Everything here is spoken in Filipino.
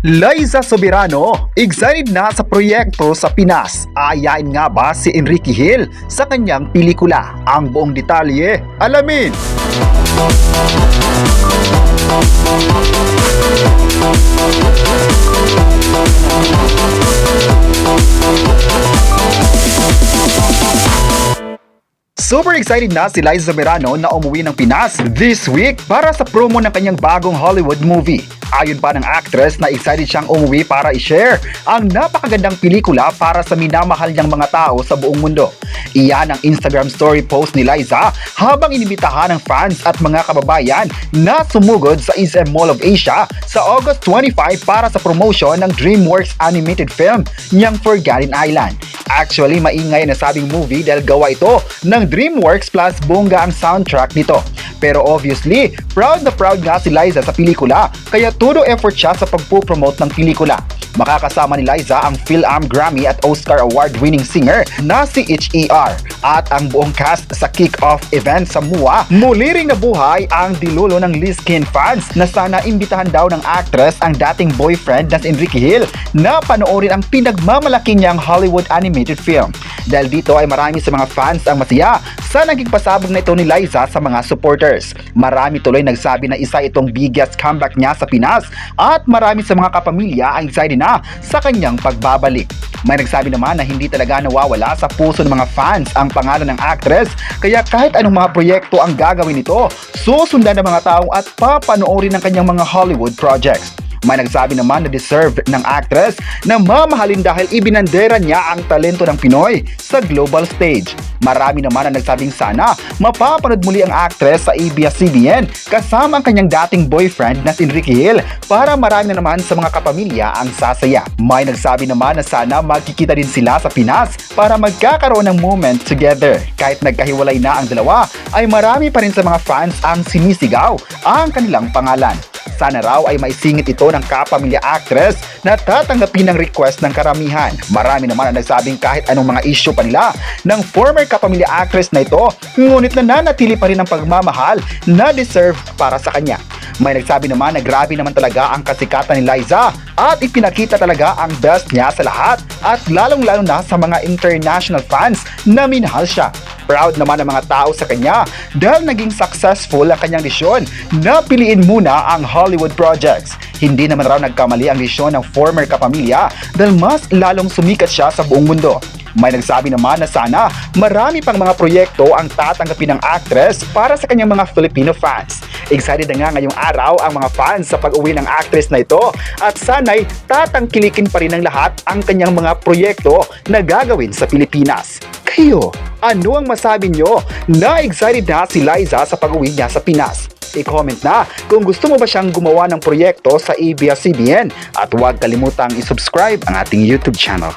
Liza Soberano, excited na sa proyekto sa Pinas. Ayain nga ba si Enrique Hill sa kanyang pelikula? Ang buong detalye, alamin! Super excited na si Liza Soberano na umuwi ng Pinas this week para sa promo ng kanyang bagong Hollywood movie. Ayon pa ng actress na excited siyang umuwi para i-share ang napakagandang pelikula para sa minamahal niyang mga tao sa buong mundo. Iyan ang Instagram story post ni Liza habang inibitahan ng fans at mga kababayan na sumugod sa SM Mall of Asia sa August 25 para sa promotion ng DreamWorks animated film niyang Forgotten Island. Actually, maingay na sabing movie dahil gawa ito ng DreamWorks plus bongga ang soundtrack nito. Pero obviously, proud na proud nga si Liza sa pelikula kaya todo effort siya sa pagpupromote ng pelikula. Makakasama ni Liza ang Phil-Am Grammy at Oscar Award-winning singer na si H.E.R. At ang buong cast sa kick-off event sa MUA, muli ring nabuhay ang dilulo ng Liz Kin fans na sana imbitahan daw ng actress ang dating boyfriend na si Enrique Hill na panoorin ang pinagmamalaki niyang Hollywood animated film. Dahil dito ay marami sa mga fans ang masaya sa naging pasabog na ito ni Liza sa mga supporters. Marami tuloy nagsabi na isa itong biggest comeback niya sa Pinas at marami sa mga kapamilya ang excited na sa kanyang pagbabalik. May nagsabi naman na hindi talaga nawawala sa puso ng mga fans ang pangalan ng actress kaya kahit anong mga proyekto ang gagawin nito, susundan ng mga tao at papanoorin ng kanyang mga Hollywood projects. May nagsabi naman na deserve ng actress na mamahalin dahil ibinandera niya ang talento ng Pinoy sa global stage. Marami naman ang nagsabing sana mapapanood muli ang actress sa ABS-CBN kasama ang kanyang dating boyfriend na si Enrique Hill para marami na naman sa mga kapamilya ang sasaya. May nagsabi naman na sana magkikita din sila sa Pinas para magkakaroon ng moment together. Kahit nagkahiwalay na ang dalawa, ay marami pa rin sa mga fans ang sinisigaw ang kanilang pangalan. Sana raw ay maisingit ito ng kapamilya actress na tatanggapin ng request ng karamihan. Marami naman ang nagsabing kahit anong mga issue pa nila ng former kapamilya actress na ito, ngunit nananatili pa rin ang pagmamahal na deserve para sa kanya. May nagsabi naman na grabe naman talaga ang kasikatan ni Liza at ipinakita talaga ang best niya sa lahat at lalong-lalo na sa mga international fans na minahal siya. Proud naman ang mga tao sa kanya dahil naging successful ang kanyang desisyon na piliin muna ang Hollywood projects. Hindi naman raw nagkamali ang desisyon ng former kapamilya dahil mas lalong sumikat siya sa buong mundo. May nagsabi naman na sana marami pang mga proyekto ang tatanggapin ng actress para sa kanyang mga Filipino fans. Excited na nga ngayong araw ang mga fans sa pag-uwi ng actress na ito at sana'y tatangkilikin pa rin ng lahat ang kanyang mga proyekto na gagawin sa Pilipinas. Kayo, ano ang masabi nyo na excited na si Liza sa pag-uwi niya sa Pinas? I-comment na kung gusto mo ba siyang gumawa ng proyekto sa ABS-CBN at huwag kalimutang i-subscribe ang ating YouTube channel.